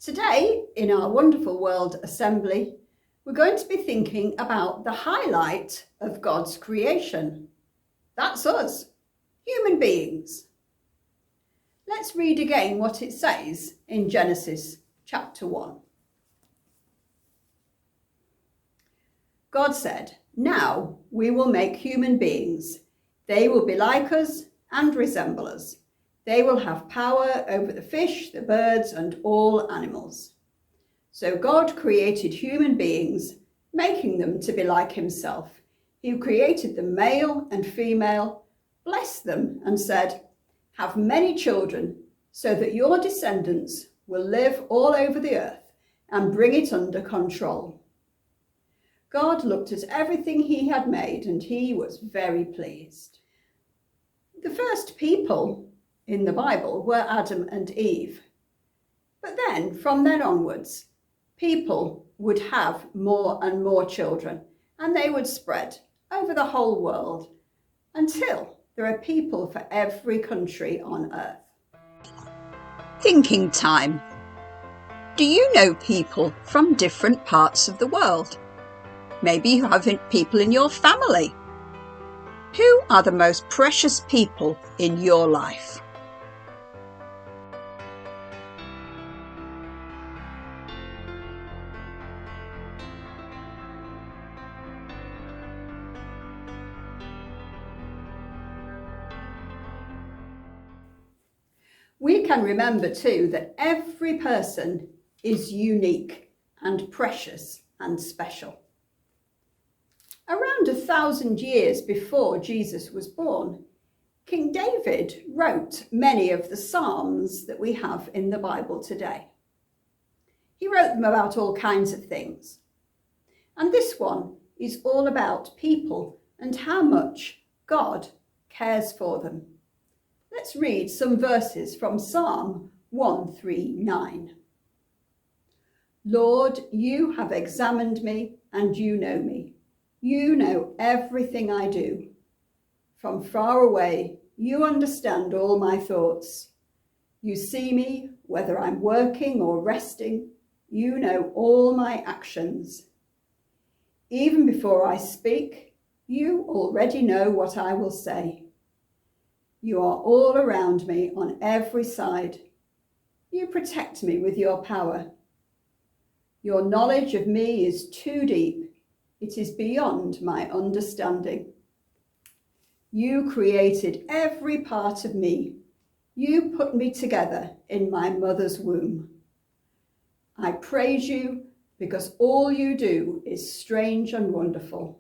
Today, in our Wonderful World Assembly, we're going to be thinking about the highlight of God's creation. That's us, human beings. Let's read again what it says in Genesis chapter 1. God said, "Now we will make human beings. They will be like us and resemble us. They will have power over the fish, the birds, and all animals." So God created human beings, making them to be like himself. He created them male and female, blessed them, and said, "Have many children, so that your descendants will live all over the earth and bring it under control." God looked at everything he had made, and he was very pleased. The first people in the Bible were Adam and Eve. But then, from then onwards, people would have more and more children, and they would spread over the whole world until there are people for every country on earth. Thinking time. Do you know people from different parts of the world? Maybe you have people in your family. Who are the most precious people in your life? We can remember too that every person is unique and precious and special. Around 1,000 years before Jesus was born, King David wrote many of the Psalms that we have in the Bible today. He wrote them about all kinds of things. And this one is all about people and how much God cares for them. Let's read some verses from Psalm 139. "Lord, you have examined me and you know me. You know everything I do. From far away, you understand all my thoughts. You see me, whether I'm working or resting. You know all my actions. Even before I speak, you already know what I will say. You are all around me on every side. You protect me with your power. Your knowledge of me is too deep. It is beyond my understanding. You created every part of me. You put me together in my mother's womb. I praise you because all you do is strange and wonderful."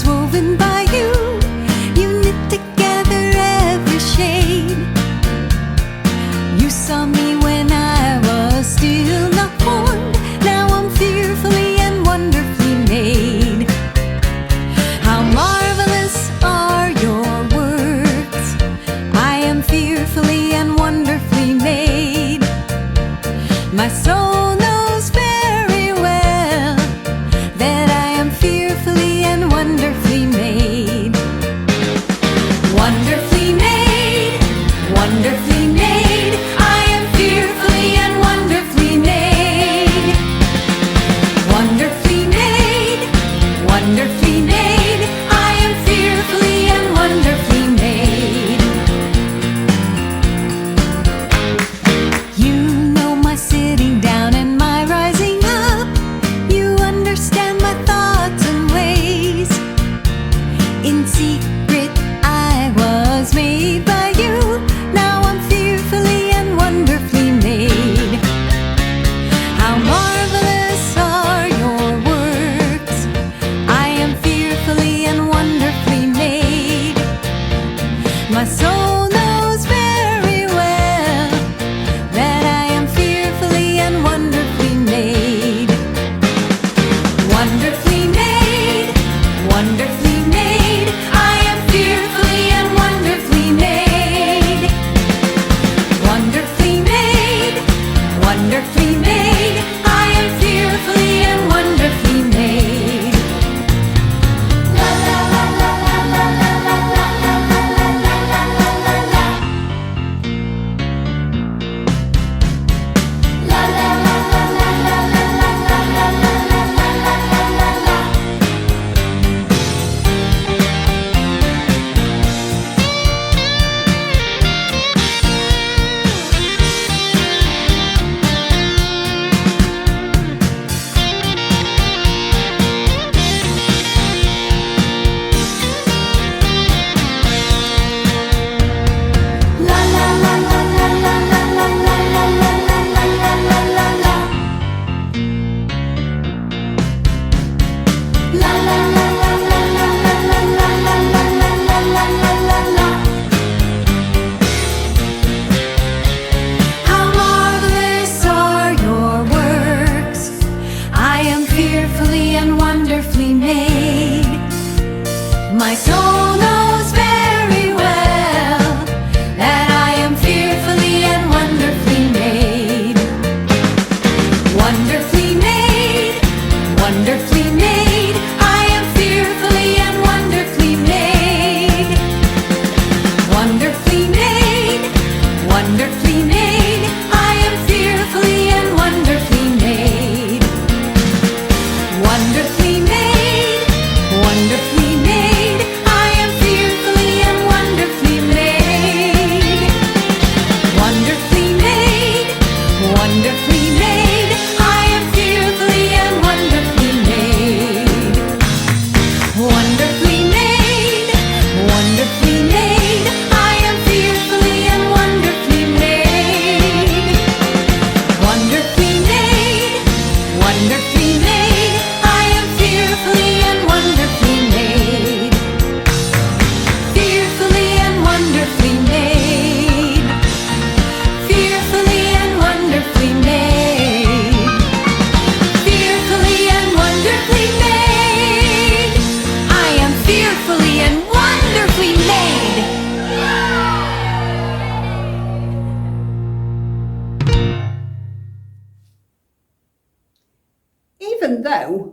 Woven by you, you knit together every shade.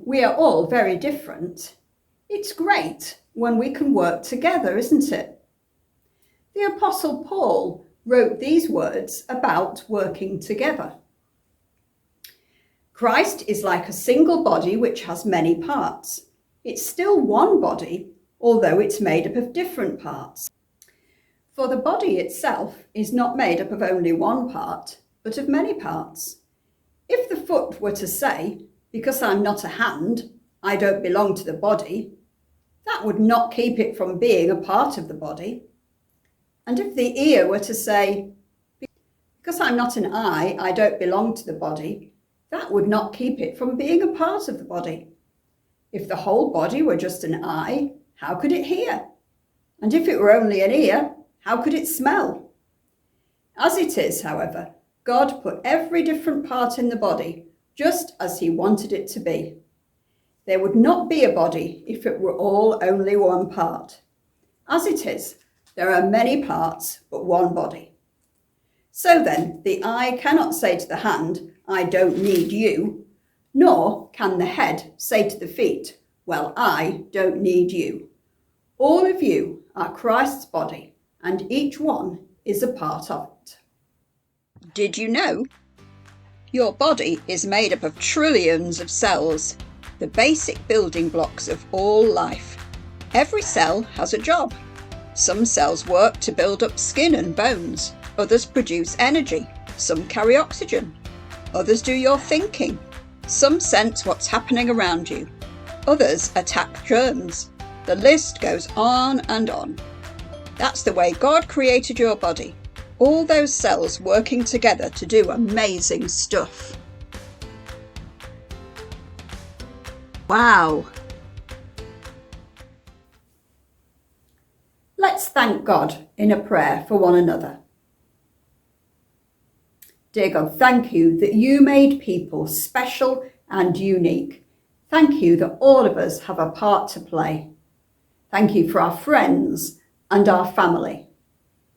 we are all very different, it's great when we can work together, isn't it? The Apostle Paul wrote these words about working together. Christ is like a single body which has many parts. It's still one body, although it's made up of different parts. For the body itself is not made up of only one part, but of many parts. If the foot were to say, "Because I'm not a hand, I don't belong to the body," that would not keep it from being a part of the body. And if the ear were to say, "Because I'm not an eye, I don't belong to the body," that would not keep it from being a part of the body. If the whole body were just an eye, how could it hear? And if it were only an ear, how could it smell? As it is, however, God put every different part in the body just as he wanted it to be. There would not be a body if it were all only one part. As it is, there are many parts but one body. So then, the eye cannot say to the hand, "I don't need you," nor can the head say to the feet, "Well, I don't need you." All of you are Christ's body, and each one is a part of it. Did you know? Your body is made up of trillions of cells, the basic building blocks of all life. Every cell has a job. Some cells work to build up skin and bones. Others produce energy. Some carry oxygen. Others do your thinking. Some sense what's happening around you. Others attack germs. The list goes on and on. That's the way God created your body. All those cells working together to do amazing stuff. Wow! Let's thank God in a prayer for one another. Dear God, thank you that you made people special and unique. Thank you that all of us have a part to play. Thank you for our friends and our family.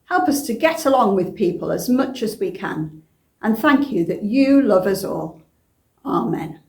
Help us to get along with people as much as we can. And thank you that you love us all. Amen.